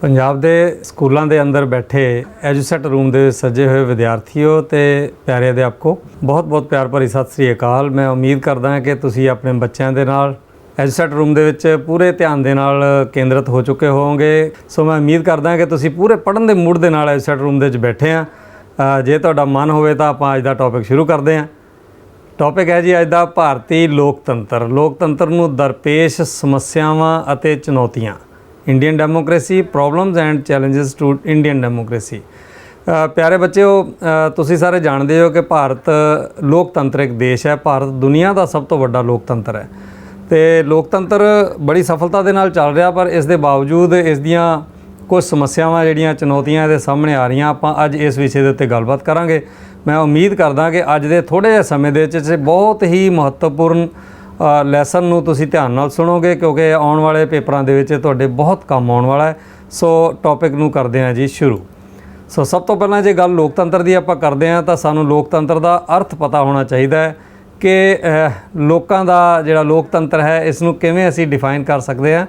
ਪੰਜਾਬ ਦੇ ਸਕੂਲਾਂ ਦੇ ਅੰਦਰ ਬੈਠੇ ਐਜੂਸੈਟ ਰੂਮ ਦੇ ਸੱਜੇ ਹੋਏ ਵਿਦਿਆਰਥੀਓ ਤੇ ਪਿਆਰੇ ਅਧਿਆਪਕੋ, ਬਹੁਤ ਪਿਆਰ ਭਰੀ ਸਤਿ ਸ੍ਰੀ ਅਕਾਲ। ਮੈਂ ਉਮੀਦ ਕਰਦਾ ਹਾਂ ਕਿ ਤੁਸੀਂ ਆਪਣੇ ਬੱਚਿਆਂ ਦੇ ਨਾਲ ਐਜੂਸੈਟ ਰੂਮ ਦੇ ਵਿੱਚ ਪੂਰੇ ਧਿਆਨ ਦੇ ਨਾਲ ਕੇਂਦਰਿਤ ਹੋ ਚੁੱਕੇ ਹੋਵੋਗੇ। ਸੋ ਮੈਂ ਉਮੀਦ ਕਰਦਾ ਹਾਂ ਕਿ ਤੁਸੀਂ ਪੂਰੇ ਪੜ੍ਹਨ ਦੇ ਮੂਡ ਦੇ ਨਾਲ ਐਜੂਸੈਟ ਰੂਮ ਦੇ ਵਿੱਚ ਬੈਠੇ ਆ। ਜੇ ਤੁਹਾਡਾ ਮਨ ਹੋਵੇ ਤਾਂ ਆਪਾਂ ਅੱਜ ਦਾ ਟੌਪਿਕ ਸ਼ੁਰੂ ਕਰਦੇ ਹਾਂ। ਟੌਪਿਕ ਹੈ ਜੀ ਅੱਜ ਦਾ ਭਾਰਤੀ ਲੋਕਤੰਤਰ। ਲੋਕਤੰਤਰ ਨੂੰ ਦਰਪੇਸ਼ ਸਮੱਸਿਆਵਾਂ ਅਤੇ ਚੁਣੌਤੀਆਂ। Indian democracy, problems and challenges to Indian democracy. ਪਿਆਰੇ ਬੱਚਿਓ, ਤੁਸੀਂ ਸਾਰੇ ਜਾਣਦੇ ਹੋ ਕਿ ਭਾਰਤ ਲੋਕਤੰਤਰਿਕ ਦੇਸ਼ ਹੈ। ਭਾਰਤ ਦੁਨੀਆ ਦਾ ਸਭ ਤੋਂ ਵੱਡਾ ਲੋਕਤੰਤਰ ਹੈ ਅਤੇ ਲੋਕਤੰਤਰ ਬੜੀ ਸਫਲਤਾ ਦੇ ਨਾਲ ਚੱਲ ਰਿਹਾ, ਪਰ ਇਸ ਦੇ ਬਾਵਜੂਦ ਇਸ ਦੀਆਂ ਕੁਝ ਸਮੱਸਿਆਵਾਂ ਜਿਹੜੀਆਂ ਚੁਣੌਤੀਆਂ ਇਹਦੇ ਸਾਹਮਣੇ ਆ ਰਹੀਆਂ। ਆਪਾਂ ਅੱਜ ਇਸ ਵਿਸ਼ੇ ਦੇ ਉੱਤੇ ਗੱਲਬਾਤ ਕਰਾਂਗੇ। ਮੈਂ ਉਮੀਦ ਕਰਦਾ ਕਿ ਅੱਜ ਦੇ ਥੋੜ੍ਹੇ ਜਿਹੇ ਸਮੇਂ ਦੇ ਵਿੱਚ ਬਹੁਤ ਹੀ ਮਹੱਤਵਪੂਰਨ ਲੈਸਨ ਨੂੰ ਤੁਸੀਂ ਧਿਆਨ ਨਾਲ ਸੁਣੋਗੇ, ਕਿਉਂਕਿ ਆਉਣ ਵਾਲੇ ਪੇਪਰਾਂ ਦੇ ਵਿੱਚ ਤੁਹਾਡੇ ਬਹੁਤ ਕੰਮ ਆਉਣ ਵਾਲਾ ਹੈ। ਸੋ ਟੌਪਿਕ ਨੂੰ ਕਰਦੇ ਹਾਂ ਜੀ ਸ਼ੁਰੂ। ਸੋ ਸਭ ਤੋਂ ਪਹਿਲਾਂ ਜੇ ਗੱਲ ਲੋਕਤੰਤਰ ਦੀ ਆਪਾਂ ਕਰਦੇ ਹਾਂ ਤਾਂ ਸਾਨੂੰ ਲੋਕਤੰਤਰ ਦਾ ਅਰਥ ਪਤਾ ਹੋਣਾ ਚਾਹੀਦਾ ਹੈ ਕਿ ਲੋਕਾਂ ਦਾ ਜਿਹੜਾ ਲੋਕਤੰਤਰ ਹੈ ਇਸ ਨੂੰ ਕਿਵੇਂ ਅਸੀਂ ਡਿਫਾਈਨ ਕਰ ਸਕਦੇ ਹਾਂ।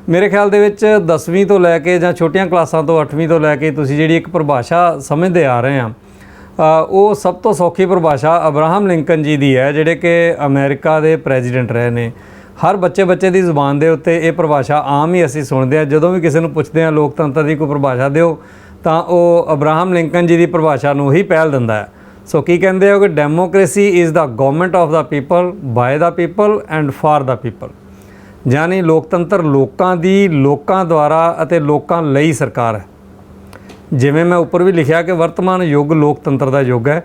ਮੇਰੇ ਖਿਆਲ ਦੇ ਵਿੱਚ 10ਵੀਂ ਤੋਂ ਲੈ ਕੇ ਜਾਂ ਛੋਟੀਆਂ ਕਲਾਸਾਂ ਤੋਂ 8ਵੀਂ ਤੋਂ ਲੈ ਕੇ ਤੁਸੀਂ ਜਿਹੜੀ ਇੱਕ ਪਰਿਭਾਸ਼ਾ ਸਮਝਦੇ ਆ ਰਹੇ ਆ, ਉਹ ਸਭ ਤੋਂ ਸੌਖੀ ਪਰਿਭਾਸ਼ਾ ਅਬਰਾਹਮ ਲਿੰਕਨ ਜੀ ਦੀ ਹੈ, ਜਿਹੜੇ ਕਿ ਅਮਰੀਕਾ ਦੇ ਪ੍ਰੈਜ਼ੀਡੈਂਟ ਰਹੇ ਨੇ। ਹਰ ਬੱਚੇ ਦੀ ਜ਼ੁਬਾਨ ਦੇ ਉੱਤੇ ਇਹ ਪਰਿਭਾਸ਼ਾ ਆਮ ਹੀ ਅਸੀਂ ਸੁਣਦੇ ਹਾਂ। ਜਦੋਂ ਵੀ ਕਿਸੇ ਨੂੰ ਪੁੱਛਦੇ ਹਾਂ ਲੋਕਤੰਤਰ ਦੀ ਕੋਈ ਪਰਿਭਾਸ਼ਾ ਦਿਓ ਤਾਂ ਉਹ ਅਬਰਾਹਮ ਲਿੰਕਨ ਜੀ ਦੀ ਪਰਿਭਾਸ਼ਾ ਨੂੰ ਹੀ ਪਹਿਲ ਦਿੰਦਾ ਹੈ। ਸੋ ਕੀ ਕਹਿੰਦੇ ਹੋ ਕਿ democracy is the government of the people, by the people and for the people. ਯਾਨੀ ਲੋਕਤੰਤਰ ਲੋਕਾਂ ਦੀ, ਲੋਕਾਂ ਦੁਆਰਾ ਅਤੇ ਲੋਕਾਂ ਲਈ ਸਰਕਾਰ ਹੈ। ਜਿਵੇਂ ਮੈਂ ਉੱਪਰ ਵੀ ਲਿਖਿਆ ਕਿ ਵਰਤਮਾਨ ਯੁੱਗ ਲੋਕਤੰਤਰ ਦਾ ਯੁੱਗ ਹੈ।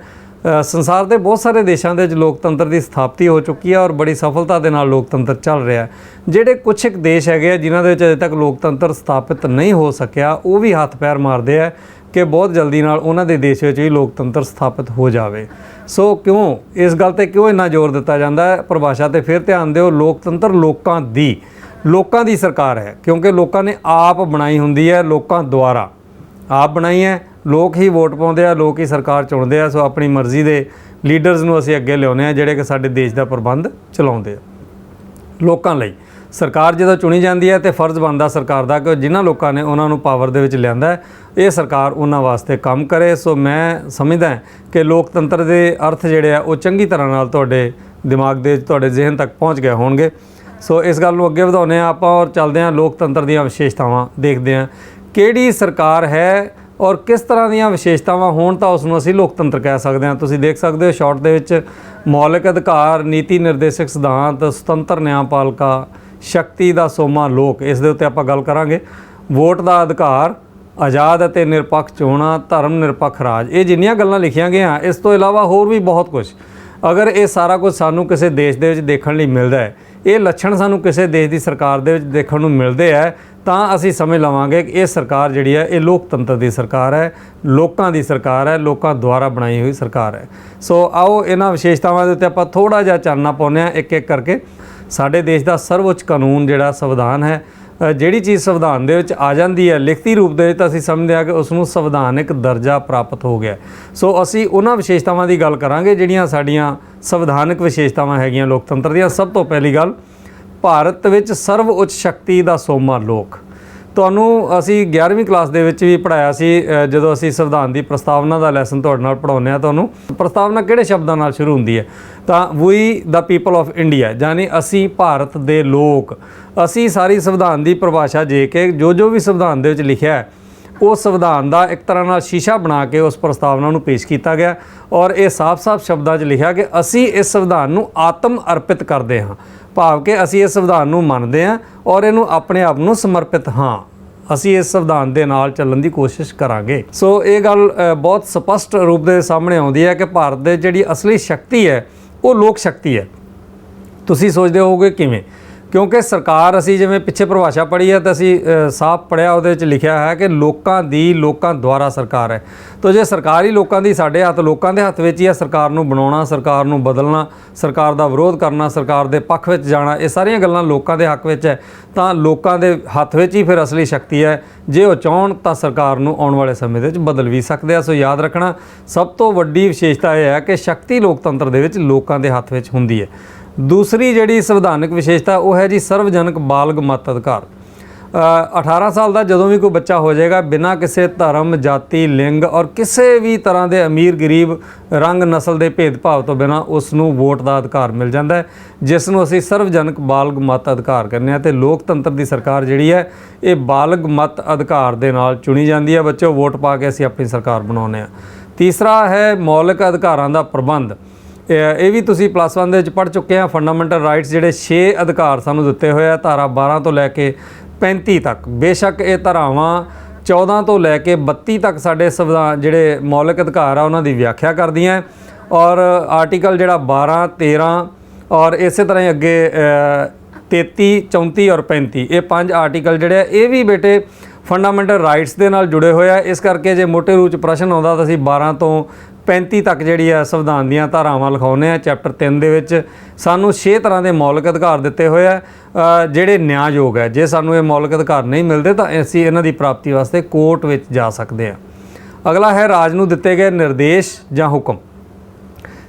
ਸੰਸਾਰ ਦੇ ਬਹੁਤ ਸਾਰੇ ਦੇਸ਼ਾਂ ਦੇ ਵਿੱਚ ਲੋਕਤੰਤਰ ਦੀ ਸਥਾਪਤੀ ਹੋ ਚੁੱਕੀ ਹੈ ਔਰ ਬੜੀ ਸਫਲਤਾ ਦੇ ਨਾਲ ਲੋਕਤੰਤਰ ਚੱਲ ਰਿਹਾ ਹੈ। ਜਿਹੜੇ ਕੁਛ ਇੱਕ ਦੇਸ਼ ਹੈਗੇ ਆ ਜਿਨ੍ਹਾਂ ਦੇ ਵਿੱਚ ਅਜੇ ਤੱਕ ਲੋਕਤੰਤਰ ਸਥਾਪਿਤ ਨਹੀਂ ਹੋ ਸਕਿਆ, ਉਹ ਵੀ ਹੱਥ ਪੈਰ ਮਾਰਦੇ ਆ ਕਿ ਬਹੁਤ ਜਲਦੀ ਨਾਲ ਉਹਨਾਂ ਦੇ ਦੇਸ਼ ਵਿੱਚ ਵੀ ਲੋਕਤੰਤਰ ਸਥਾਪਿਤ ਹੋ ਜਾਵੇ। ਸੋ ਕਿਉਂ ਇਸ ਗੱਲ 'ਤੇ ਕਿਉਂ ਇੰਨਾ ਜ਼ੋਰ ਦਿੱਤਾ ਜਾਂਦਾ ਹੈ? ਪਰਿਭਾਸ਼ਾ 'ਤੇ ਫਿਰ ਧਿਆਨ ਦਿਓ। ਲੋਕਤੰਤਰ ਲੋਕਾਂ ਦੀ ਸਰਕਾਰ ਹੈ, ਕਿਉਂਕਿ ਲੋਕਾਂ ਨੇ ਆਪ ਬਣਾਈ ਹੁੰਦੀ ਹੈ, ਲੋਕਾਂ ਦੁਆਰਾ ਆਪ ਬਣਾਈ ਹੈ। ਲੋਕ ਹੀ ਵੋਟ ਪਾਉਂਦੇ ਆ, ਲੋਕ ਹੀ ਸਰਕਾਰ ਚੁਣਦੇ ਆ। ਸੋ ਆਪਣੀ ਮਰਜ਼ੀ ਦੇ ਲੀਡਰਸ ਨੂੰ ਅਸੀਂ ਅੱਗੇ ਲਿਆਉਂਦੇ ਹਾਂ ਜਿਹੜੇ ਕਿ ਸਾਡੇ ਦੇਸ਼ ਦਾ ਪ੍ਰਬੰਧ ਚਲਾਉਂਦੇ ਆ। ਲੋਕਾਂ ਲਈ ਸਰਕਾਰ ਜਦੋਂ ਚੁਣੀ ਜਾਂਦੀ ਹੈ ਤਾਂ ਫਰਜ਼ ਬਣਦਾ ਸਰਕਾਰ ਦਾ ਕਿ ਜਿਨ੍ਹਾਂ ਲੋਕਾਂ ਨੇ ਉਹਨਾਂ ਨੂੰ ਪਾਵਰ ਦੇ ਵਿੱਚ ਲਿਆਂਦਾ ਇਹ ਸਰਕਾਰ ਉਹਨਾਂ ਵਾਸਤੇ ਕੰਮ ਕਰੇ। ਸੋ ਮੈਂ ਸਮਝਦਾ ਕਿ ਲੋਕਤੰਤਰ ਦੇ ਅਰਥ ਜਿਹੜੇ ਆ ਉਹ ਚੰਗੀ ਤਰ੍ਹਾਂ ਨਾਲ ਤੁਹਾਡੇ ਦਿਮਾਗ ਦੇ, ਤੁਹਾਡੇ ਜ਼ਿਹਨ ਤੱਕ ਪਹੁੰਚ ਗਏ ਹੋਣਗੇ। ਸੋ ਇਸ ਗੱਲ ਨੂੰ ਅੱਗੇ ਵਧਾਉਂਦੇ ਹਾਂ ਆਪਾਂ ਔਰ ਚੱਲਦੇ ਹਾਂ ਲੋਕਤੰਤਰ ਦੀਆਂ ਵਿਸ਼ੇਸ਼ਤਾਵਾਂ ਦੇਖਦੇ ਹਾਂ। ਕਿਹੜੀ ਸਰਕਾਰ ਹੈ ਔਰ ਕਿਸ ਤਰ੍ਹਾਂ ਦੀਆਂ ਵਿਸ਼ੇਸ਼ਤਾਵਾਂ ਹੋਣ ਤਾਂ ਉਸ ਨੂੰ ਅਸੀਂ ਲੋਕਤੰਤਰ ਕਹਿ ਸਕਦੇ ਹਾਂ। ਤੁਸੀਂ ਦੇਖ ਸਕਦੇ ਹੋ ਸ਼ਾਰਟ ਦੇ ਵਿੱਚ ਮੌਲਿਕ ਅਧਿਕਾਰ, ਨੀਤੀ ਨਿਰਦੇਸ਼ਕ ਸਿਧਾਂਤ, ਸੁਤੰਤਰ ਨਿਆਂਪਾਲਿਕਾ, ਸ਼ਕਤੀ ਦਾ ਸੋਮਾ ਲੋਕ, ਇਸ ਦੇ ਉੱਤੇ ਆਪਾਂ ਗੱਲ ਕਰਾਂਗੇ। ਵੋਟ ਦਾ ਅਧਿਕਾਰ, ਆਜ਼ਾਦ ਅਤੇ ਨਿਰਪੱਖ ਚੋਣਾਂ, ਧਰਮ ਨਿਰਪੱਖ ਰਾਜ। ਇਹ ਜਿੰਨੀਆਂ ਗੱਲਾਂ ਲਿਖੀਆਂ ਗਈਆਂ, ਇਸ ਤੋਂ ਇਲਾਵਾ ਹੋਰ ਵੀ ਬਹੁਤ ਕੁਝ। ਅਗਰ ਇਹ ਸਾਰਾ ਕੁਝ ਸਾਨੂੰ ਕਿਸੇ ਦੇਸ਼ ਦੇ ਵਿੱਚ ਦੇਖਣ ਲਈ ਮਿਲਦਾ ਹੈ, ਇਹ ਲੱਛਣ ਸਾਨੂੰ ਕਿਸੇ ਦੇਸ਼ ਦੀ ਸਰਕਾਰ ਦੇ ਵਿੱਚ ਦੇਖਣ ਨੂੰ ਮਿਲਦੇ ਹੈ, ਤਾਂ ਅਸੀਂ ਸਮਝ ਲਵਾਂਗੇ ਕਿ ਇਹ ਸਰਕਾਰ ਜਿਹੜੀ ਹੈ ਇਹ ਲੋਕਤੰਤਰ ਦੀ ਸਰਕਾਰ ਹੈ, ਲੋਕਾਂ ਦੀ ਸਰਕਾਰ ਹੈ, ਲੋਕਾਂ ਦੁਆਰਾ ਬਣਾਈ ਹੋਈ ਸਰਕਾਰ ਹੈ। ਸੋ ਆਓ ਇਹਨਾਂ ਵਿਸ਼ੇਸ਼ਤਾਵਾਂ ਦੇ ਉੱਤੇ ਆਪਾਂ ਥੋੜ੍ਹਾ ਜਿਹਾ ਚਾਨਣਾ ਪਾਉਂਦੇ ਹਾਂ ਇੱਕ ਇੱਕ ਕਰਕੇ। ਸਾਡੇ ਦੇਸ਼ ਦਾ ਸਰਵਉੱਚ ਕਾਨੂੰਨ ਜਿਹੜਾ ਸੰਵਿਧਾਨ ਹੈ, ਜਿਹੜੀ ਚੀਜ਼ ਸੰਵਿਧਾਨ ਦੇ ਵਿੱਚ ਆ ਜਾਂਦੀ ਹੈ ਲਿਖਤੀ ਰੂਪ ਦੇ ਵਿੱਚ, ਤਾਂ ਅਸੀਂ ਸਮਝਦੇ ਹਾਂ ਕਿ ਉਸ ਨੂੰ ਸੰਵਿਧਾਨਿਕ ਦਰਜਾ ਪ੍ਰਾਪਤ ਹੋ ਗਿਆ। ਸੋ ਅਸੀਂ ਉਹਨਾਂ ਵਿਸ਼ੇਸ਼ਤਾਵਾਂ ਦੀ ਗੱਲ ਕਰਾਂਗੇ ਜਿਹੜੀਆਂ ਸਾਡੀਆਂ ਸੰਵਿਧਾਨਿਕ ਵਿਸ਼ੇਸ਼ਤਾਵਾਂ ਹੈਗੀਆਂ ਲੋਕਤੰਤਰ ਦੀਆਂ। ਸਭ ਤੋਂ ਪਹਿਲੀ ਗੱਲ, ਭਾਰਤ ਵਿੱਚ ਸਰਵਉੱਚ ਸ਼ਕਤੀ ਦਾ ਸੋਮਾ ਲੋਕ। ਤੁਹਾਨੂੰ ਅਸੀਂ 11ਵੀਂ ਕਲਾਸ ਦੇ ਵਿੱਚ ਵੀ ਪੜ੍ਹਾਇਆ ਸੀ, ਜਦੋਂ ਅਸੀਂ ਸੰਵਿਧਾਨ ਦੀ ਪ੍ਰਸਤਾਵਨਾ ਦਾ ਲੈਸਨ ਤੁਹਾਡੇ ਨਾਲ ਪੜ੍ਹਾਉਂਦੇ ਹਾਂ। ਤੁਹਾਨੂੰ ਪ੍ਰਸਤਾਵਨਾ ਕਿਹੜੇ ਸ਼ਬਦਾਂ ਨਾਲ ਸ਼ੁਰੂ ਹੁੰਦੀ ਹੈ? ਤਾਂ ਵੀ ਦਾ ਪੀਪਲ ਆਫ ਇੰਡੀਆ, ਯਾਨੀ ਅਸੀਂ ਭਾਰਤ ਦੇ ਲੋਕ। ਅਸੀਂ ਸਾਰੀ ਸੰਵਿਧਾਨ ਦੀ ਪਰਿਭਾਸ਼ਾ ਜੇ ਕਿ ਜੋ ਵੀ ਸੰਵਿਧਾਨ ਦੇ ਵਿੱਚ ਲਿਖਿਆ ਹੈ, ਉਹ ਸੰਵਿਧਾਨ ਦਾ ਇੱਕ ਤਰ੍ਹਾਂ ਨਾਲ ਸ਼ੀਸ਼ਾ ਬਣਾ ਕੇ ਉਸ ਪ੍ਰਸਤਾਵਨਾ ਨੂੰ ਪੇਸ਼ ਕੀਤਾ ਗਿਆ ਔਰ ਇਹ ਸਾਫ਼-ਸਾਫ਼ ਸ਼ਬਦਾਂ 'ਚ ਲਿਖਿਆ ਕਿ ਅਸੀਂ ਇਸ ਸੰਵਿਧਾਨ ਨੂੰ ਆਤਮ ਅਰਪਿਤ ਕਰਦੇ ਹਾਂ। ਭਾਵ ਕਿ ਅਸੀਂ ਇਸ ਸੰਵਿਧਾਨ ਨੂੰ ਮੰਨਦੇ ਹਾਂ ਔਰ ਇਹਨੂੰ ਆਪਣੇ ਆਪ ਨੂੰ ਸਮਰਪਿਤ ਹਾਂ। ਅਸੀਂ ਇਸ ਸੰਵਿਧਾਨ ਦੇ ਨਾਲ ਚੱਲਣ ਦੀ ਕੋਸ਼ਿਸ਼ ਕਰਾਂਗੇ। ਸੋ ਇਹ ਗੱਲ ਬਹੁਤ ਸਪਸ਼ਟ ਰੂਪ ਦੇ ਸਾਹਮਣੇ ਆਉਂਦੀ ਹੈ ਕਿ ਭਾਰਤ ਦੇ ਜਿਹੜੀ ਅਸਲੀ ਸ਼ਕਤੀ ਹੈ ਉਹ ਲੋਕ ਸ਼ਕਤੀ ਹੈ। ਤੁਸੀਂ ਸੋਚਦੇ ਹੋਵੋਗੇ ਕਿਵੇਂ? ਕਿਉਂਕਿ ਸਰਕਾਰ, ਅਸੀਂ ਜਿਵੇਂ ਪਿੱਛੇ ਪਰਿਭਾਸ਼ਾ ਪੜ੍ਹੀ ਹੈ ਤਾਂ ਅਸੀਂ ਸਾਫ਼ ਪੜ੍ਹਿਆ, ਉਹਦੇ ਵਿੱਚ ਲਿਖਿਆ ਹੈ ਕਿ ਲੋਕਾਂ ਦੀ, ਲੋਕਾਂ ਦੁਆਰਾ ਸਰਕਾਰ ਹੈ। ਤਾਂ ਜੇ ਸਰਕਾਰ ਹੀ ਲੋਕਾਂ ਦੀ, ਸਾਡੇ ਹੱਥ ਲੋਕਾਂ ਦੇ ਹੱਥ ਵਿੱਚ ਹੀ ਹੈ ਸਰਕਾਰ ਨੂੰ ਬਣਾਉਣਾ, ਸਰਕਾਰ ਨੂੰ ਬਦਲਣਾ, ਸਰਕਾਰ ਦਾ ਵਿਰੋਧ ਕਰਨਾ, ਸਰਕਾਰ ਦੇ ਪੱਖ ਵਿੱਚ ਜਾਣਾ, ਇਹ ਸਾਰੀਆਂ ਗੱਲਾਂ ਲੋਕਾਂ ਦੇ ਹੱਕ ਵਿੱਚ ਹੈ, ਤਾਂ ਲੋਕਾਂ ਦੇ ਹੱਥ ਵਿੱਚ ਹੀ ਫਿਰ ਅਸਲੀ ਸ਼ਕਤੀ ਹੈ। ਜੇ ਉਹ ਚਾਹੁਣ ਤਾਂ ਸਰਕਾਰ ਨੂੰ ਆਉਣ ਵਾਲੇ ਸਮੇਂ ਦੇ ਵਿੱਚ ਬਦਲ ਵੀ ਸਕਦੇ ਆ। ਸੋ ਯਾਦ ਰੱਖਣਾ, ਸਭ ਤੋਂ ਵੱਡੀ ਵਿਸ਼ੇਸ਼ਤਾ ਇਹ ਹੈ ਕਿ ਸ਼ਕਤੀ ਲੋਕਤੰਤਰ ਦੇ ਵਿੱਚ ਲੋਕਾਂ ਦੇ ਹੱਥ ਵਿੱਚ ਹੁੰਦੀ ਹੈ। ਦੂਸਰੀ ਜਿਹੜੀ ਸੰਵਿਧਾਨਕ ਵਿਸ਼ੇਸ਼ਤਾ ਉਹ ਹੈ ਜੀ ਸਰਵਜਨਕ ਬਾਲਗ ਮਤ ਅਧਿਕਾਰ। 18 साल का ਜਦੋਂ ਵੀ ਕੋਈ ਬੱਚਾ ਹੋ ਜਾਏਗਾ ਬਿਨਾਂ ਕਿਸੇ ਧਰਮ ਜਾਤੀ ਲਿੰਗ ਔਰ ਕਿਸੇ ਵੀ ਤਰ੍ਹਾਂ ਦੇ ਅਮੀਰ ਗਰੀਬ ਰੰਗ ਨਸਲ ਦੇ ਭੇਦਭਾਵ ਤੋਂ ਬਿਨਾਂ ਉਸ ਨੂੰ ਵੋਟ ਦਾ ਅਧਿਕਾਰ ਮਿਲ ਜਾਂਦਾ ਹੈ, ਜਿਸ ਨੂੰ ਅਸੀਂ ਸਰਵਜਨਕ ਬਾਲਗ ਮਤ ਅਧਿਕਾਰ ਕਹਿੰਦੇ ਹਾਂ। ਤੇ ਲੋਕਤੰਤਰ ਦੀ ਸਰਕਾਰ ਜਿਹੜੀ ਹੈ ਇਹ ਬਾਲਗ ਮਤ ਅਧਿਕਾਰ ਦੇ ਨਾਲ ਚੁਣੀ ਜਾਂਦੀ ਹੈ। ਬੱਚੋ ਵੋਟ ਪਾ ਕੇ ਅਸੀਂ ਆਪਣੀ ਸਰਕਾਰ ਬਣਾਉਂਦੇ ਹਾਂ। ਤੀਸਰਾ ਹੈ ਮੌਲਿਕ ਅਧਿਕਾਰਾਂ ਦਾ ਪ੍ਰਬੰਧ। ਇਹ ਵੀ ਤੁਸੀਂ +1 ਦੇ ਵਿੱਚ ਪੜ੍ਹ ਚੁੱਕੇ ਆ। ਫੰਡਾਮੈਂਟਲ ਰਾਈਟਸ ਜਿਹੜੇ 6 ਅਧਿਕਾਰ ਸਾਨੂੰ ਦਿੱਤੇ ਹੋਏ ਆ ਧਾਰਾ 12 ਤੋਂ ਲੈ ਕੇ 35 ਤੱਕ। ਬੇਸ਼ੱਕ ਇਹ ਧਾਰਾਵਾਂ 14 ਤੋਂ ਲੈ ਕੇ 32 ਤੱਕ ਸਾਡੇ ਸੰਵਿਧਾਨ ਜਿਹੜੇ ਮੌਲਿਕ ਅਧਿਕਾਰ ਆ ਉਹਨਾਂ ਦੀ ਵਿਆਖਿਆ ਕਰਦੀਆਂ, ਔਰ ਆਰਟੀਕਲ ਜਿਹੜਾ 12 13 ਔਰ ਇਸੇ ਤਰ੍ਹਾਂ ਹੀ ਅੱਗੇ 33 34 ਔਰ 35 ਇਹ 5 ਆਰਟੀਕਲ ਜਿਹੜੇ ਆ ਇਹ ਵੀ ਬੇਟੇ ਫੰਡਾਮੈਂਟਲ ਰਾਈਟਸ ਦੇ ਨਾਲ ਜੁੜੇ ਹੋਏ ਆ। ਇਸ ਕਰਕੇ ਜੇ ਮੋਟੇ ਰੂਪ 'ਚ ਪ੍ਰਸ਼ਨ ਆਉਂਦਾ ਤਾਂ ਅਸੀਂ 12 ਤੋਂ 35 ਤੱਕ ਜਿਹੜੀ ਆ ਸੰਵਿਧਾਨ ਦੀਆਂ ਧਾਰਾਵਾਂ ਲਿਖਾਉਂਦੇ ਆ। ਚੈਪਟਰ 3 ਦੇ ਵਿੱਚ ਸਾਨੂੰ 6 ਤਰ੍ਹਾਂ ਦੇ ਮੌਲਿਕ ਅਧਿਕਾਰ ਦਿੱਤੇ ਹੋਏ ਆ ਜਿਹੜੇ ਨਿਆਂਯੋਗ ਹੈ। ਜੇ ਸਾਨੂੰ ਇਹ ਮੌਲਿਕ ਅਧਿਕਾਰ ਨਹੀਂ ਮਿਲਦੇ ਤਾਂ ਅਸੀਂ ਇਹਨਾਂ ਦੀ ਪ੍ਰਾਪਤੀ ਵਾਸਤੇ ਕੋਰਟ ਵਿੱਚ ਜਾ ਸਕਦੇ ਹਾਂ। ਅਗਲਾ ਹੈ ਰਾਜ ਨੂੰ ਦਿੱਤੇ ਗਏ ਨਿਰਦੇਸ਼ ਜਾਂ ਹੁਕਮ।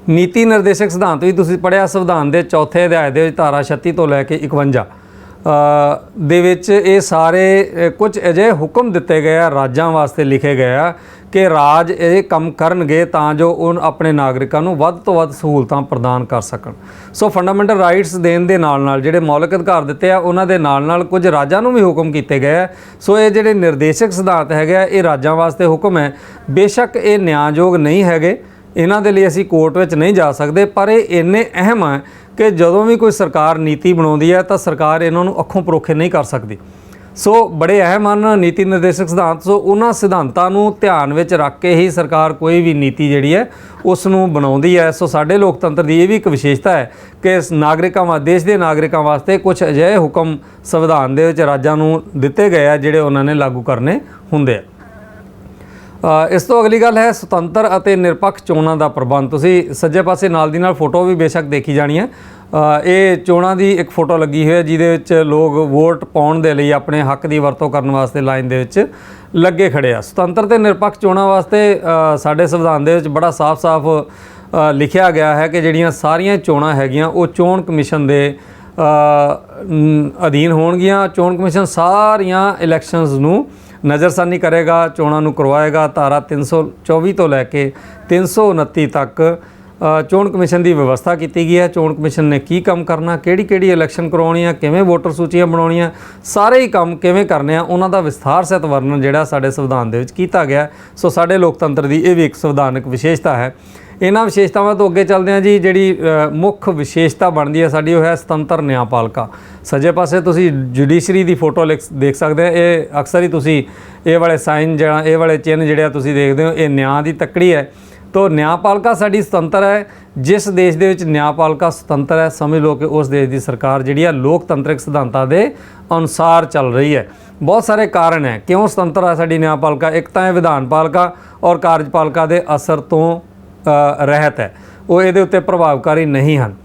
ਨੀਤੀ ਨਿਰਦੇਸ਼ਕ ਸਿਧਾਂਤ ਵੀ ਤੁਸੀਂ ਪੜ੍ਹਿਆ ਸੰਵਿਧਾਨ ਦੇ 4ਥੇ ਅਧਿਆਇ ਦੇ ਵਿੱਚ ਧਾਰਾ 36 ਤੋਂ ਲੈ ਕੇ 51 ਦੇ ਵਿੱਚ ਇਹ ਸਾਰੇ ਕੁਝ ਅਜਿਹੇ ਹੁਕਮ ਦਿੱਤੇ ਗਏ ਆ ਰਾਜਾਂ ਵਾਸਤੇ ਲਿਖੇ ਗਏ ਆ ਕਿ ਰਾਜ ਇਹ ਕੰਮ ਕਰਨਗੇ ਤਾਂ ਜੋ ਉਹ ਆਪਣੇ ਨਾਗਰਿਕਾਂ ਨੂੰ ਵੱਧ ਤੋਂ ਵੱਧ ਸਹੂਲਤਾਂ ਪ੍ਰਦਾਨ ਕਰ ਸਕਣ। ਸੋ ਫੰਡਾਮੈਂਟਲ ਰਾਈਟਸ ਦੇਣ ਦੇ ਨਾਲ ਨਾਲ ਜਿਹੜੇ ਮੌਲਿਕ ਅਧਿਕਾਰ ਦਿੱਤੇ ਆ ਉਹਨਾਂ ਦੇ ਨਾਲ ਨਾਲ ਕੁਝ ਰਾਜਾਂ ਨੂੰ ਵੀ ਹੁਕਮ ਕੀਤੇ ਗਏ ਆ। ਸੋ ਇਹ ਜਿਹੜੇ ਨਿਰਦੇਸ਼ਕ ਸਿਧਾਂਤ ਹੈਗੇ ਆ ਇਹ ਰਾਜਾਂ ਵਾਸਤੇ ਹੁਕਮ ਹੈ। ਬੇਸ਼ੱਕ ਇਹ ਨਿਆਂਯੋਗ ਨਹੀਂ ਹੈਗੇ, ਇਹਨਾਂ ਦੇ ਲਈ ਅਸੀਂ ਕੋਰਟ ਵਿੱਚ ਨਹੀਂ ਜਾ ਸਕਦੇ, ਪਰ ਇਹ ਇੰਨੇ ਅਹਿਮ ਹੈ ਕਿ ਜਦੋਂ ਵੀ ਕੋਈ ਸਰਕਾਰ ਨੀਤੀ ਬਣਾਉਂਦੀ ਹੈ ਤਾਂ ਸਰਕਾਰ ਇਹਨਾਂ ਨੂੰ ਅੱਖੋਂ ਪਰੋਖੇ ਨਹੀਂ ਕਰ ਸਕਦੀ। ਸੋ ਬੜੇ ਅਹਿਮ ਹਨ ਨੀਤੀ ਨਿਰਦੇਸ਼ਕ ਸਿਧਾਂਤ। ਸੋ ਉਹਨਾਂ ਸਿਧਾਂਤਾਂ ਨੂੰ ਧਿਆਨ ਵਿੱਚ ਰੱਖ ਕੇ ਹੀ ਸਰਕਾਰ ਕੋਈ ਵੀ ਨੀਤੀ ਜਿਹੜੀ ਹੈ ਉਸ ਨੂੰ ਬਣਾਉਂਦੀ ਹੈ। ਸੋ ਸਾਡੇ ਲੋਕਤੰਤਰ ਦੀ ਇਹ ਵੀ ਇੱਕ ਵਿਸ਼ੇਸ਼ਤਾ ਹੈ ਕਿ ਦੇਸ਼ ਦੇ ਨਾਗਰਿਕਾਂ ਵਾਸਤੇ ਕੁਝ ਅਜਿਹੇ ਹੁਕਮ ਸੰਵਿਧਾਨ ਦੇ ਵਿੱਚ ਰਾਜਾਂ ਨੂੰ ਦਿੱਤੇ ਗਏ ਆ ਜਿਹੜੇ ਉਹਨਾਂ ਨੇ ਲਾਗੂ ਕਰਨੇ ਹੁੰਦੇ ਆ। ਇਸ ਤੋਂ ਅਗਲੀ ਗੱਲ ਹੈ ਸੁਤੰਤਰ ਅਤੇ ਨਿਰਪੱਖ ਚੋਣਾਂ ਦਾ ਪ੍ਰਬੰਧ। ਤੁਸੀਂ ਸੱਜੇ ਪਾਸੇ ਨਾਲ ਦੀ ਨਾਲ ਫੋਟੋ ਵੀ ਬੇਸ਼ੱਕ ਦੇਖੀ ਜਾਣੀ ਹੈ। ਇਹ ਚੋਣਾਂ ਦੀ ਇੱਕ ਫੋਟੋ ਲੱਗੀ ਹੋਈ ਹੈ ਜਿਹਦੇ ਵਿੱਚ ਲੋਕ ਵੋਟ ਪਾਉਣ ਦੇ ਲਈ ਆਪਣੇ ਹੱਕ ਦੀ ਵਰਤੋਂ ਕਰਨ ਵਾਸਤੇ ਲਾਈਨ ਦੇ ਵਿੱਚ ਲੱਗੇ ਖੜੇ ਆ। ਸੁਤੰਤਰ ਤੇ ਨਿਰਪੱਖ ਚੋਣਾਂ ਵਾਸਤੇ ਸਾਡੇ ਸੰਵਿਧਾਨ ਦੇ ਵਿੱਚ ਬੜਾ ਸਾਫ਼-ਸਾਫ਼ ਲਿਖਿਆ ਗਿਆ ਹੈ ਕਿ ਜਿਹੜੀਆਂ ਸਾਰੀਆਂ ਚੋਣਾਂ ਹੈਗੀਆਂ ਉਹ ਚੋਣ ਕਮਿਸ਼ਨ ਦੇ ਅਧੀਨ ਹੋਣਗੀਆਂ। ਚੋਣ ਕਮਿਸ਼ਨ ਸਾਰੀਆਂ ਇਲੈਕਸ਼ਨਸ ਨੂੰ ਨਜ਼ਰਸਾਨੀ ਕਰੇਗਾ, ਚੋਣਾਂ ਨੂੰ ਕਰਵਾਏਗਾ। ਧਾਰਾ 324 ਤੋਂ ਲੈ ਕੇ 329 ਤੱਕ ਚੋਣ ਕਮਿਸ਼ਨ ਦੀ ਵਿਵਸਥਾ ਕੀਤੀ ਗਈ ਹੈ। ਚੋਣ ਕਮਿਸ਼ਨ ਨੇ ਕੀ ਕੰਮ ਕਰਨਾ, ਕਿਹੜੀ ਇਲੈਕਸ਼ਨ ਕਰਵਾਉਣੀ ਆ, ਕਿਵੇਂ ਵੋਟਰ ਸੂਚੀਆਂ ਬਣਾਉਣੀਆਂ, ਸਾਰੇ ਹੀ ਕੰਮ ਕਿਵੇਂ ਕਰਨੇ ਆ ਉਹਨਾਂ ਦਾ ਵਿਸਥਾਰ ਸਹਿਤ ਵਰਣਨ ਜਿਹੜਾ ਸਾਡੇ ਸੰਵਿਧਾਨ ਦੇ ਵਿੱਚ ਕੀਤਾ ਗਿਆ। ਸੋ ਸਾਡੇ ਲੋਕਤੰਤਰ ਦੀ ਇਹ ਵੀ ਇੱਕ ਸੰਵਿਧਾਨਕ ਵਿਸ਼ੇਸ਼ਤਾ ਹੈ। ਇਹਨਾਂ ਵਿਸ਼ੇਸ਼ਤਾਵਾਂ ਤੋਂ ਅੱਗੇ ਚੱਲਦੇ ਹਾਂ ਜੀ। ਜਿਹੜੀ ਮੁੱਖ ਵਿਸ਼ੇਸ਼ਤਾ ਬਣਦੀ ਹੈ ਸਾਡੀ ਉਹ ਹੈ ਸੁਤੰਤਰ ਨਿਆਂਪਾਲਿਕਾ। ਸੱਜੇ ਪਾਸੇ ਤੁਸੀਂ ਜੁਡੀਸ਼ਰੀ ਦੀ ਫੋਟੋ ਦੇਖ ਸਕਦੇ ਹੋ। ਇਹ ਅਕਸਰ ਹੀ ਤੁਸੀਂ ਇਹ ਵਾਲੇ ਸਾਈਨ ਜਿਹੜਾ ਇਹ ਵਾਲੇ ਚਿੰਨ੍ਹ ਜਿਹੜੇ ਆ ਤੁਸੀਂ ਦੇਖਦੇ ਹੋ ਇਹ ਨਿਆਂ ਦੀ ਤੱਕੜੀ ਹੈ। ਤੋ ਨਿਆਂਪਾਲਿਕਾ ਸਾਡੀ ਸੁਤੰਤਰ ਹੈ। ਜਿਸ ਦੇਸ਼ ਦੇ ਵਿੱਚ ਨਿਆਂਪਾਲਿਕਾ ਸੁਤੰਤਰ ਹੈ ਸਮਝ ਲਓ ਕਿ ਉਸ ਦੇਸ਼ ਦੀ ਸਰਕਾਰ ਜਿਹੜੀ ਆ ਲੋਕਤੰਤਰਿਕ ਸਿਧਾਂਤਾਂ ਦੇ ਅਨੁਸਾਰ ਚੱਲ ਰਹੀ ਹੈ। ਬਹੁਤ ਸਾਰੇ ਕਾਰਨ ਹੈ ਕਿਉਂ ਸੁਤੰਤਰ ਹੈ ਸਾਡੀ ਨਿਆਂਪਾਲਿਕਾ। ਇੱਕ ਤਾਂ ਇਹ ਵਿਧਾਨਪਾਲਿਕਾ ਔਰ ਕਾਰਜਪਾਲਿਕਾ ਦੇ ਅਸਰ ਤੋਂ ਰਹਿਤ ਹੈ, ਉਹ ਇਹਦੇ ਉੱਤੇ ਪ੍ਰਭਾਵਕਾਰੀ ਨਹੀਂ ਹਨ।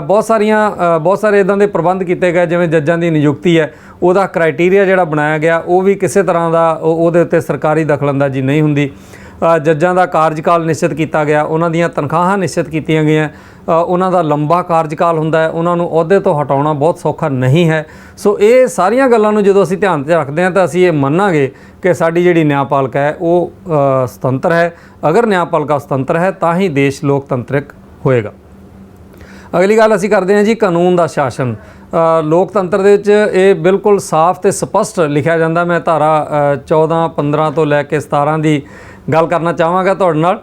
ਬਹੁਤ ਸਾਰੇ ਇੱਦਾਂ ਦੇ ਪ੍ਰਬੰਧ ਕੀਤੇ ਗਏ ਜਿਵੇਂ ਜੱਜਾਂ ਦੀ ਨਿਯੁਕਤੀ ਹੈ ਉਹਦਾ ਕ੍ਰਾਈਟੀਰੀਆ ਜਿਹੜਾ ਬਣਾਇਆ ਗਿਆ ਉਹ ਵੀ ਕਿਸੇ ਤਰ੍ਹਾਂ ਦਾ ਉਹਦੇ ਉੱਤੇ ਸਰਕਾਰੀ ਦਖਲਅੰਦਾਜ਼ੀ ਨਹੀਂ ਹੁੰਦੀ। ਜੱਜਾਂ ਦਾ ਕਾਰਜਕਾਲ ਨਿਸ਼ਚਿਤ ਕੀਤਾ ਗਿਆ, ਉਹਨਾਂ ਦੀਆਂ ਤਨਖਾਹਾਂ ਨਿਸ਼ਚਿਤ ਕੀਤੀਆਂ ਗਈਆਂ। ਉਹਨਾਂ ਦਾ ਲੰਬਾ ਕਾਰਜਕਾਲ ਹੁੰਦਾ ਹੈ, ਉਹਨਾਂ ਨੂੰ ਅਹੁਦੇ ਤੋਂ ਹਟਾਉਣਾ ਬਹੁਤ ਸੌਖਾ ਨਹੀਂ ਹੈ। ਸੋ ਇਹ ਸਾਰੀਆਂ ਗੱਲਾਂ ਨੂੰ ਜਦੋਂ ਅਸੀਂ ਧਿਆਨ 'ਚ ਰੱਖਦੇ ਹਾਂ ਤਾਂ ਅਸੀਂ ਇਹ ਮੰਨਾਂਗੇ ਕਿ ਸਾਡੀ ਜਿਹੜੀ ਨਿਆਂਪਾਲਿਕਾ ਹੈ ਉਹ ਸੁਤੰਤਰ ਹੈ। ਅਗਰ ਨਿਆਂਪਾਲਿਕਾ ਸੁਤੰਤਰ ਹੈ ਤਾਂ ਹੀ ਦੇਸ਼ ਲੋਕਤੰਤਰਿਕ ਹੋਏਗਾ। ਅਗਲੀ ਗੱਲ ਅਸੀਂ ਕਰਦੇ ਹਾਂ ਜੀ ਕਾਨੂੰਨ ਦਾ ਸ਼ਾਸਨ। ਲੋਕਤੰਤਰ ਦੇ ਵਿੱਚ ਇਹ ਬਿਲਕੁਲ ਸਾਫ਼ ਤੇ ਸਪਸ਼ਟ ਲਿਖਿਆ ਜਾਂਦਾ। ਮੈਂ ਧਾਰਾ 14 15 ਤੋਂ ਲੈ ਕੇ 17 ਦੀ ਗੱਲ ਕਰਨਾ ਚਾਹਾਂਗਾ ਤੁਹਾਡੇ ਨਾਲ।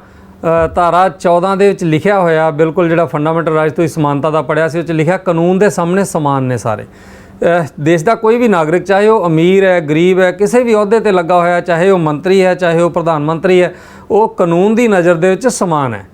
ਧਾਰਾ 14 ਦੇ ਵਿੱਚ ਲਿਖਿਆ ਹੋਇਆ ਬਿਲਕੁਲ ਜਿਹੜਾ ਫੰਡਾਮੈਂਟਲ ਰਾਈਟ ਤੋਂ ਸਮਾਨਤਾ ਦਾ ਪੜ੍ਹਿਆ ਸੀ ਉਹ 'ਚ ਲਿਖਿਆ ਕਾਨੂੰਨ ਦੇ ਸਾਹਮਣੇ ਸਮਾਨ ਨੇ ਸਾਰੇ। ਦੇਸ਼ ਦਾ ਕੋਈ ਵੀ ਨਾਗਰਿਕ ਚਾਹੇ ਉਹ ਅਮੀਰ ਹੈ ਗਰੀਬ ਹੈ ਕਿਸੇ ਵੀ ਅਹੁਦੇ ਤੇ ਲੱਗਾ ਹੋਇਆ, ਚਾਹੇ ਉਹ ਮੰਤਰੀ ਹੈ ਚਾਹੇ ਉਹ ਪ੍ਰਧਾਨ ਮੰਤਰੀ ਹੈ, ਉਹ ਕਾਨੂੰਨ ਦੀ ਨਜ਼ਰ ਦੇ ਵਿੱਚ ਸਮਾਨ ਹੈ।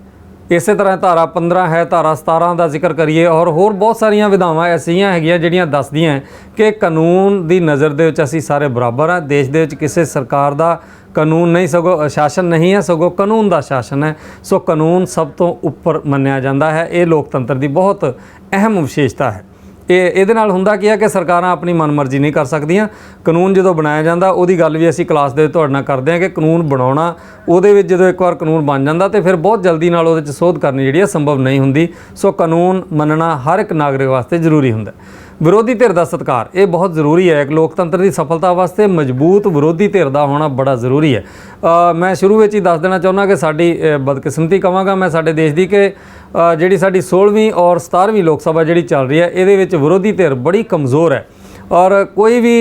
ਇਸੇ ਤਰ੍ਹਾਂ ਧਾਰਾ 15 ਹੈ, ਧਾਰਾ 17 ਦਾ ਜ਼ਿਕਰ ਕਰੀਏ ਔਰ ਹੋਰ ਬਹੁਤ ਸਾਰੀਆਂ ਵਿਧਾਵਾਂ ਐਸੀਆਂ ਹੈਗੀਆਂ ਜਿਹੜੀਆਂ ਦੱਸਦੀਆਂ ਕਿ ਕਾਨੂੰਨ ਦੀ ਨਜ਼ਰ ਦੇ ਵਿੱਚ ਅਸੀਂ ਸਾਰੇ ਬਰਾਬਰ ਹਾਂ। ਦੇਸ਼ ਦੇ ਵਿੱਚ ਕਿਸੇ ਸਰਕਾਰ ਦਾ ਕਾਨੂੰਨ ਨਹੀਂ ਸਗੋਂ ਸ਼ਾਸਨ ਨਹੀਂ ਹੈ, ਸਗੋਂ ਕਾਨੂੰਨ ਦਾ ਸ਼ਾਸਨ ਹੈ। ਸੋ ਕਾਨੂੰਨ ਸਭ ਤੋਂ ਉੱਪਰ ਮੰਨਿਆ ਜਾਂਦਾ ਹੈ। ਇਹ ਲੋਕਤੰਤਰ ਦੀ ਬਹੁਤ ਅਹਿਮ ਵਿਸ਼ੇਸ਼ਤਾ ਹੈ। ਇਹਦੇ ਨਾਲ ਹੁੰਦਾ ਕੀ ਹੈ ਕਿ ਸਰਕਾਰਾਂ ਆਪਣੀ ਮਨਮਰਜ਼ੀ ਨਹੀਂ ਕਰ ਸਕਦੀਆਂ। ਕਾਨੂੰਨ ਜਦੋਂ ਬਣਾਇਆ ਜਾਂਦਾ ਉਹਦੀ ਗੱਲ ਵੀ ਅਸੀਂ ਕਲਾਸ ਦੇ ਵਿੱਚ ਤੁਹਾਡੇ ਨਾਲ ਕਰਦੇ ਹਾਂ ਕਿ ਕਾਨੂੰਨ ਬਣਾਉਣਾ, ਉਹਦੇ ਵਿੱਚ ਜਦੋਂ ਇੱਕ ਵਾਰ ਕਾਨੂੰਨ ਬਣ ਜਾਂਦਾ ਤੇ ਫਿਰ ਬਹੁਤ ਜਲਦੀ ਨਾਲ ਉਹਦੇ 'ਚ ਸੋਧ ਕਰਨੀ ਜਿਹੜੀ ਹੈ ਸੰਭਵ ਨਹੀਂ ਹੁੰਦੀ। ਸੋ ਕਾਨੂੰਨ ਮੰਨਣਾ ਹਰ ਇੱਕ ਨਾਗਰਿਕ ਵਾਸਤੇ ਜ਼ਰੂਰੀ ਹੁੰਦਾ। ਵਿਰੋਧੀ ਧਿਰ ਦਾ ਸਤਿਕਾਰ ਇਹ ਬਹੁਤ ਜ਼ਰੂਰੀ ਹੈ। ਇੱਕ ਲੋਕਤੰਤਰ ਦੀ ਸਫਲਤਾ ਵਾਸਤੇ ਮਜ਼ਬੂਤ ਵਿਰੋਧੀ ਧਿਰ ਦਾ ਹੋਣਾ ਬੜਾ ਜ਼ਰੂਰੀ ਹੈ। ਮੈਂ ਸ਼ੁਰੂ ਵਿੱਚ ਹੀ ਦੱਸ ਦੇਣਾ ਚਾਹੁੰਦਾ ਕਿ ਸਾਡੀ ਬਦਕਿਸਮਤੀ ਕਹਾਂਗਾ ਮੈਂ ਸਾਡੇ ਦੇਸ਼ ਦੀ ਕਿ ਜਿਹੜੀ ਸਾਡੀ 16ਵੀਂ ਔਰ 17ਵੀਂ ਲੋਕ ਸਭਾ ਜਿਹੜੀ ਚੱਲ ਰਹੀ ਹੈ ਇਹਦੇ ਵਿੱਚ ਵਿਰੋਧੀ ਧਿਰ ਬੜੀ ਕਮਜ਼ੋਰ ਹੈ ਔਰ ਕੋਈ ਵੀ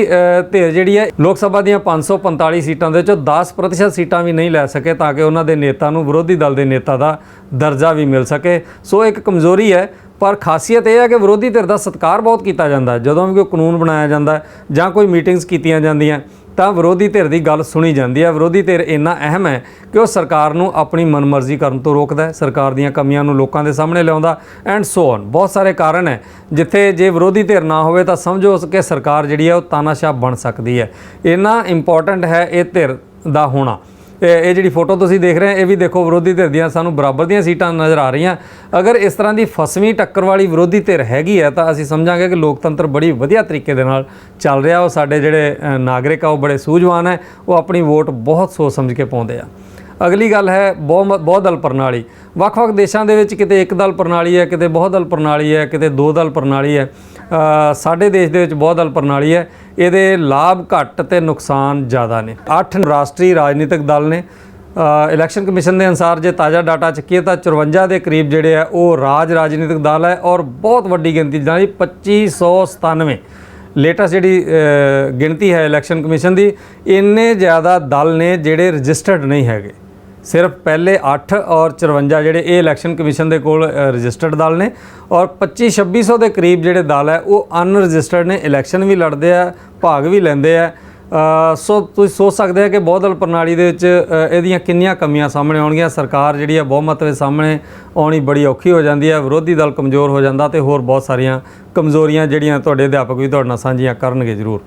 ਧਿਰ ਜਿਹੜੀ ਹੈ ਲੋਕ ਸਭਾ ਦੀਆਂ 545 ਸੀਟਾਂ ਦੇ ਵਿੱਚੋਂ 10% ਸੀਟਾਂ ਵੀ ਨਹੀਂ ਲੈ ਸਕੇ ਤਾਂ ਕਿ ਉਹਨਾਂ ਦੇ ਨੇਤਾ ਨੂੰ ਵਿਰੋਧੀ ਦਲ ਦੇ ਨੇਤਾ ਦਾ ਦਰਜਾ ਵੀ ਮਿਲ ਸਕੇ। ਸੋ ਇੱਕ ਕਮਜ਼ੋਰੀ ਹੈ, ਪਰ ਖਾਸੀਅਤ ਇਹ ਹੈ ਕਿ ਵਿਰੋਧੀ ਧਿਰ ਦਾ ਸਤਿਕਾਰ ਬਹੁਤ ਕੀਤਾ ਜਾਂਦਾ। ਜਦੋਂ ਵੀ ਕੋਈ ਕਾਨੂੰਨ ਬਣਾਇਆ ਜਾਂਦਾ ਜਾਂ ਕੋਈ ਮੀਟਿੰਗਸ ਕੀਤੀਆਂ ਜਾਂਦੀਆਂ ਤਾਂ ਵਿਰੋਧੀ ਧਿਰ ਦੀ ਗੱਲ ਸੁਣੀ ਜਾਂਦੀ ਹੈ। ਵਿਰੋਧੀ ਧਿਰ ਇੰਨਾ ਅਹਿਮ ਹੈ ਕਿ ਉਹ ਸਰਕਾਰ ਨੂੰ ਆਪਣੀ ਮਨਮਰਜ਼ੀ ਕਰਨ ਤੋਂ ਰੋਕਦਾ ਹੈ, ਸਰਕਾਰ ਦੀਆਂ ਕਮੀਆਂ ਨੂੰ ਲੋਕਾਂ ਦੇ ਸਾਹਮਣੇ ਲਿਆਉਂਦਾ ਐਂਡ ਸੋ ਔਨ। ਬਹੁਤ ਸਾਰੇ ਕਾਰਨ ਹੈ ਜਿੱਥੇ ਜੇ ਵਿਰੋਧੀ ਧਿਰ ਨਾ ਹੋਵੇ ਤਾਂ ਸਮਝੋ ਕਿ ਸਰਕਾਰ ਜਿਹੜੀ ਹੈ ਉਹ ਤਾਨਾਸ਼ਾਹ ਬਣ ਸਕਦੀ ਹੈ। ਇੰਨਾ ਇੰਪੋਰਟੈਂਟ ਹੈ ਇਹ ਧਿਰ ਦਾ ਹੋਣਾ। ਇਹ ਜਿਹੜੀ ਫੋਟੋ ਤੁਸੀਂ ਦੇਖ ਰਹੇ ਹੋ ਇਹ ਵੀ ਦੇਖੋ ਵਿਰੋਧੀ ਧਿਰ ਦੀਆਂ ਸਾਨੂੰ ਬਰਾਬਰ ਦੀਆਂ ਸੀਟਾਂ ਨਜ਼ਰ ਆ ਰਹੀਆਂ। ਅਗਰ ਇਸ ਤਰ੍ਹਾਂ ਦੀ ਫਸਵੀਂ ਟੱਕਰ ਵਾਲੀ ਵਿਰੋਧੀ ਧਿਰ ਹੈਗੀ ਹੈ ਤਾਂ ਅਸੀਂ ਸਮਝਾਂਗੇ ਕਿ ਲੋਕਤੰਤਰ ਬੜੀ ਵਧੀਆ ਤਰੀਕੇ ਦੇ ਨਾਲ ਚੱਲ ਰਿਹਾ। ਉਹ ਸਾਡੇ ਜਿਹੜੇ ਨਾਗਰਿਕ ਆ ਉਹ ਬੜੇ ਸੂਝਵਾਨ ਹੈ, ਉਹ ਆਪਣੀ ਵੋਟ ਬਹੁਤ ਸੋਚ ਸਮਝ ਕੇ ਪਾਉਂਦੇ ਆ। ਅਗਲੀ ਗੱਲ ਹੈ ਬਹੁ ਦਲ ਪ੍ਰਣਾਲੀ। ਵੱਖ-ਵੱਖ ਦੇਸ਼ਾਂ ਦੇ ਵਿੱਚ ਕਿਤੇ ਇੱਕ ਦਲ ਪ੍ਰਣਾਲੀ ਹੈ, ਕਿਤੇ ਬਹੁ ਦਲ ਪ੍ਰਣਾਲੀ ਹੈ, ਕਿਤੇ ਦੋ ਦਲ ਪ੍ਰਣਾਲੀ ਹੈ। ਸਾਡੇ ਦੇਸ਼ ਦੇ ਵਿੱਚ ਬਹੁ ਦਲ ਪ੍ਰਣਾਲੀ ਹੈ। ਇਹਦੇ ਲਾਭ ਘੱਟ ਤੇ ਨੁਕਸਾਨ ਜ਼ਿਆਦਾ ਨੇ। 8 ਰਾਸ਼ਟਰੀ ਰਾਜਨੀਤਿਕ ਦਲ ਨੇ। ਇਲੈਕਸ਼ਨ ਕਮਿਸ਼ਨ ਦੇ ਅਨੁਸਾਰ ਜੇ ਤਾਜ਼ਾ ਡਾਟਾ ਚੱਕੀਏ ਤਾਂ 54 ਦੇ ਕਰੀਬ ਜਿਹੜੇ ਆ ਉਹ ਰਾਜਨੀਤਿਕ ਦਲ ਹੈ ਔਰ ਬਹੁਤ ਵੱਡੀ ਗਿਣਤੀ ਜਾਨੀ 2597 ਲੇਟੈਸਟ ਜਿਹੜੀ ਗਿਣਤੀ ਹੈ ਇਲੈਕਸ਼ਨ ਕਮਿਸ਼ਨ ਦੀ, ਇੰਨੇ ਜ਼ਿਆਦਾ ਦਲ ਨੇ ਜਿਹੜੇ ਰਜਿਸਟਰਡ ਨਹੀਂ ਹੈਗੇ। ਸਿਰਫ ਪਹਿਲੇ 8 ਔਰ 54 ਜਿਹੜੇ ਇਹ ਇਲੈਕਸ਼ਨ ਕਮਿਸ਼ਨ ਦੇ ਕੋਲ ਰਜਿਸਟਰਡ ਦਲ ਨੇ ਔਰ 2500 ਦੇ ਕਰੀਬ ਜਿਹੜੇ ਦਲ ਹੈ ਉਹ ਅਨਰਜਿਸਟਰਡ ਨੇ, ਇਲੈਕਸ਼ਨ ਵੀ ਲੜਦੇ ਆ, ਭਾਗ ਵੀ ਲੈਂਦੇ ਆ। ਸੋ ਤੁਸੀਂ ਸੋਚ ਸਕਦੇ ਆ ਕਿ ਬਹੁਦਲ ਪ੍ਰਣਾਲੀ ਦੇ ਵਿੱਚ ਇਹਦੀਆਂ ਕਿੰਨੀਆਂ ਕਮੀਆਂ ਸਾਹਮਣੇ ਆਉਣਗੀਆਂ। ਸਰਕਾਰ ਜਿਹੜੀ ਹੈ ਬਹੁਮਤ ਦੇ ਸਾਹਮਣੇ ਆਉਣੀ ਬੜੀ ਔਖੀ ਹੋ ਜਾਂਦੀ ਹੈ, ਵਿਰੋਧੀ ਦਲ ਕਮਜ਼ੋਰ ਹੋ ਜਾਂਦਾ ਤੇ ਹੋਰ ਬਹੁਤ ਸਾਰੀਆਂ ਕਮਜ਼ੋਰੀਆਂ ਜਿਹੜੀਆਂ ਤੁਹਾਡੇ ਅਧਿਆਪਕ ਵੀ ਤੁਹਾਡੇ ਨਾਲ ਸਾਂਝੀਆਂ ਕਰਨਗੇ ਜ਼ਰੂਰ।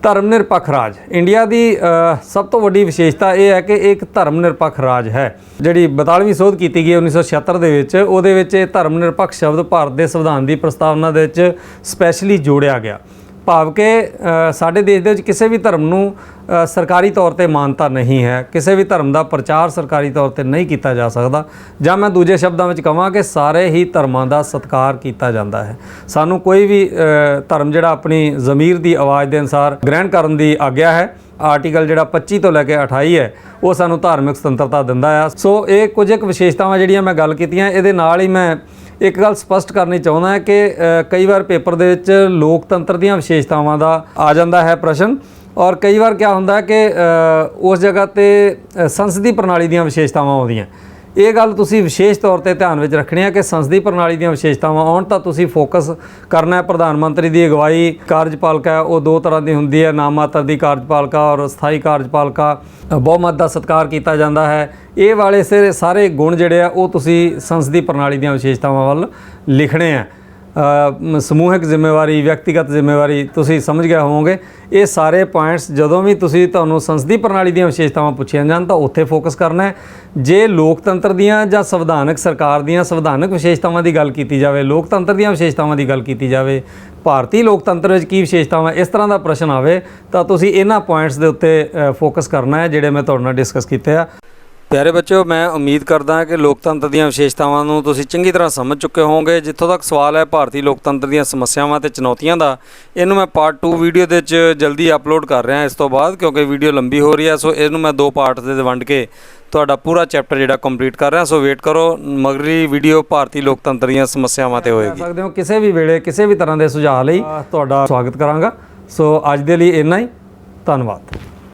ਧਰਮ ਨਿਰਪੱਖ ਰਾਜ ਇੰਡੀਆ ਦੀ ਸਭ ਤੋਂ ਵੱਡੀ ਵਿਸ਼ੇਸ਼ਤਾ ਇਹ ਹੈ ਕਿ ਇਹ ਇੱਕ ਧਰਮ ਨਿਰਪੱਖ ਰਾਜ ਹੈ। ਜਿਹੜੀ 42ਵੀਂ ਸੋਧ ਕੀਤੀ ਗਈ 1976 ਦੇ ਵਿੱਚ, ਉਹਦੇ ਵਿੱਚ ਇਹ ਧਰਮ ਨਿਰਪੱਖ ਸ਼ਬਦ ਭਾਰਤ ਦੇ ਸੰਵਿਧਾਨ ਦੀ ਪ੍ਰਸਤਾਵਨਾ ਦੇ ਵਿੱਚ ਸਪੈਸ਼ਲੀ ਜੋੜਿਆ ਗਿਆ। ਭਾਵ ਕਿ ਸਾਡੇ ਦੇਸ਼ ਦੇ ਵਿੱਚ ਕਿਸੇ ਵੀ ਧਰਮ ਨੂੰ ਸਰਕਾਰੀ ਤੌਰ ਤੇ ਮਾਨਤਾ ਨਹੀਂ ਹੈ, ਕਿਸੇ ਵੀ ਧਰਮ ਦਾ ਪ੍ਰਚਾਰ ਸਰਕਾਰੀ ਤੌਰ ਤੇ ਨਹੀਂ ਕੀਤਾ ਜਾ ਸਕਦਾ। ਜਾਂ ਮੈਂ ਦੂਜੇ ਸ਼ਬਦਾਂ ਵਿੱਚ ਕਹਾਂ ਕਿ ਸਾਰੇ ਹੀ ਧਰਮਾਂ ਦਾ ਸਤਿਕਾਰ ਕੀਤਾ ਜਾਂਦਾ ਹੈ। ਸਾਨੂੰ ਕੋਈ ਵੀ ਧਰਮ ਜਿਹੜਾ ਆਪਣੀ ਜ਼ਮੀਰ ਦੀ ਆਵਾਜ਼ ਦੇ ਅਨੁਸਾਰ ਗ੍ਰਹਿਣ ਕਰਨ ਦੀ ਆਗਿਆ ਹੈ। ਆਰਟੀਕਲ ਜਿਹੜਾ 25 ਤੋਂ ਲੈ ਕੇ 28 ਹੈ ਉਹ ਸਾਨੂੰ ਧਾਰਮਿਕ ਸੁਤੰਤਰਤਾ ਦਿੰਦਾ ਆ। ਸੋ ਇਹ ਕੁਝ ਇੱਕ ਵਿਸ਼ੇਸ਼ਤਾਵਾਂ ਜਿਹੜੀਆਂ ਮੈਂ ਗੱਲ ਕੀਤੀਆਂ, ਇਹਦੇ ਨਾਲ ਹੀ ਮੈਂ ਇੱਕ ਗੱਲ ਸਪਸ਼ਟ ਕਰਨੀ ਚਾਹੁੰਦਾ ਹਾਂ ਕਿ ਕਈ ਵਾਰ ਪੇਪਰ ਦੇ ਵਿੱਚ ਲੋਕਤੰਤਰ ਦੀਆਂ ਵਿਸ਼ੇਸ਼ਤਾਵਾਂ ਦਾ ਆ ਜਾਂਦਾ ਹੈ ਪ੍ਰਸ਼ਨ, ਔਰ ਕਈ ਵਾਰ ਕਿਆ ਹੁੰਦਾ ਕਿ ਉਸ ਜਗ੍ਹਾ ਤੇ ਸੰਸਦੀ ਪ੍ਰਣਾਲੀ ਦੀਆਂ ਵਿਸ਼ੇਸ਼ਤਾਵਾਂ ਆਉਂਦੀਆਂ। ਇਹ ਗੱਲ ਤੁਸੀਂ ਵਿਸ਼ੇਸ਼ ਤੌਰ ਤੇ ਧਿਆਨ ਵਿੱਚ ਰੱਖਣੀ ਹੈ ਕਿ ਸੰਸਦੀ ਪ੍ਰਣਾਲੀ ਦੀਆਂ ਵਿਸ਼ੇਸ਼ਤਾਵਾਂ ਆਉਣ ਤਾਂ ਤੁਸੀਂ ਫੋਕਸ ਕਰਨਾ ਹੈ। ਪ੍ਰਧਾਨ ਮੰਤਰੀ ਦੀ ਅਗਵਾਈ ਕਾਰਜਪਾਲਿਕਾ ਉਹ ਦੋ ਤਰ੍ਹਾਂ ਦੀ ਹੁੰਦੀ ਹੈ, ਨਾਮ ਮਾਤਰ ਦੀ ਕਾਰਜਪਾਲਿਕਾ ਔਰ ਸਥਾਈ ਕਾਰਜਪਾਲਿਕਾ। ਬਹੁਮਤ ਦਾ ਸਤਿਕਾਰ ਕੀਤਾ ਜਾਂਦਾ ਹੈ। ਇਹ ਵਾਲੇ ਸਾਰੇ ਗੁਣ ਜਿਹੜੇ ਆ ਉਹ ਤੁਸੀਂ ਸੰਸਦੀ ਪ੍ਰਣਾਲੀ ਦੀਆਂ ਵਿਸ਼ੇਸ਼ਤਾਵਾਂ ਵੱਲ ਲਿਖਣੇ ਆ। ਸਮੂਹਿਕ ਜ਼ਿੰਮੇਵਾਰੀ, ਵਿਅਕਤੀਗਤ ਜ਼ਿੰਮੇਵਾਰੀ, ਤੁਸੀਂ ਸਮਝ ਗਏ ਹੋਵੋਗੇ। ਇਹ ਸਾਰੇ ਪੁਆਇੰਟਸ ਜਦੋਂ ਵੀ ਤੁਹਾਨੂੰ ਸੰਸਦੀ ਪ੍ਰਣਾਲੀ ਦੀਆਂ ਵਿਸ਼ੇਸ਼ਤਾਵਾਂ ਪੁੱਛੀਆਂ ਜਾਣ ਤਾਂ ਉੱਥੇ ਫੋਕਸ ਕਰਨਾ ਹੈ। ਜੇ ਲੋਕਤੰਤਰ ਦੀਆਂ ਜਾਂ ਸੰਵਿਧਾਨਕ ਸਰਕਾਰ ਦੀਆਂ ਸੰਵਿਧਾਨਕ ਵਿਸ਼ੇਸ਼ਤਾਵਾਂ ਦੀ ਗੱਲ ਕੀਤੀ ਜਾਵੇ, ਲੋਕਤੰਤਰ ਦੀਆਂ ਵਿਸ਼ੇਸ਼ਤਾਵਾਂ ਦੀ ਗੱਲ ਕੀਤੀ ਜਾਵੇ, ਭਾਰਤੀ ਲੋਕਤੰਤਰ ਵਿੱਚ ਕੀ ਵਿਸ਼ੇਸ਼ਤਾਵਾਂ, ਇਸ ਤਰ੍ਹਾਂ ਦਾ ਪ੍ਰਸ਼ਨ ਆਵੇ ਤਾਂ ਤੁਸੀਂ ਇਹਨਾਂ ਪੁਆਇੰਟਸ ਦੇ ਉੱਤੇ ਫੋਕਸ ਕਰਨਾ ਹੈ ਜਿਹੜੇ ਮੈਂ ਤੁਹਾਡੇ ਨਾਲ ਡਿਸਕਸ ਕੀਤੇ ਆ। ਪਿਆਰੇ ਬੱਚਿਓ, ਮੈਂ ਉਮੀਦ ਕਰਦਾ ਹਾਂ ਕਿ ਲੋਕਤੰਤਰ ਦੀਆਂ ਵਿਸ਼ੇਸ਼ਤਾਵਾਂ ਨੂੰ ਤੁਸੀਂ ਚੰਗੀ ਤਰ੍ਹਾਂ ਸਮਝ ਚੁੱਕੇ ਹੋਵੋਗੇ। ਜਿੱਥੋਂ ਤੱਕ ਸਵਾਲ ਹੈ ਭਾਰਤੀ ਲੋਕਤੰਤਰ ਦੀਆਂ ਸਮੱਸਿਆਵਾਂ ਤੇ ਚੁਣੌਤੀਆਂ ਦਾ, ਇਹਨੂੰ ਮੈਂ ਪਾਰਟ 2 ਵੀਡੀਓ ਦੇ ਵਿੱਚ ਜਲਦੀ ਅਪਲੋਡ ਕਰ ਰਿਹਾ ਇਸ ਤੋਂ ਬਾਅਦ, ਕਿਉਂਕਿ ਵੀਡੀਓ ਲੰਬੀ ਹੋ ਰਹੀ ਹੈ। ਸੋ ਇਹਨੂੰ ਮੈਂ 2 ਪਾਰਟ ਦੇ ਵੰਡ ਕੇ ਤੁਹਾਡਾ ਪੂਰਾ ਚੈਪਟਰ ਜਿਹੜਾ ਕੰਪਲੀਟ ਕਰ ਰਿਹਾ। ਸੋ ਵੇਟ ਕਰੋ, ਮਗਰੀ ਵੀਡੀਓ ਭਾਰਤੀ ਲੋਕਤੰਤਰ ਦੀਆਂ ਸਮੱਸਿਆਵਾਂ ਤੇ ਹੋਏਗੀ। ਸਕਦੇ ਹੋ ਕਿਸੇ ਵੀ ਵੇਲੇ ਕਿਸੇ ਵੀ ਤਰ੍ਹਾਂ ਦੇ ਸੁਝਾਅ ਲਈ ਤੁਹਾਡਾ ਸਵਾਗਤ ਕਰਾਂਗਾ। ਸੋ ਅੱਜ ਦੇ ਲਈ ਇੰਨਾ ਹੀ, ਧੰਨਵਾਦ।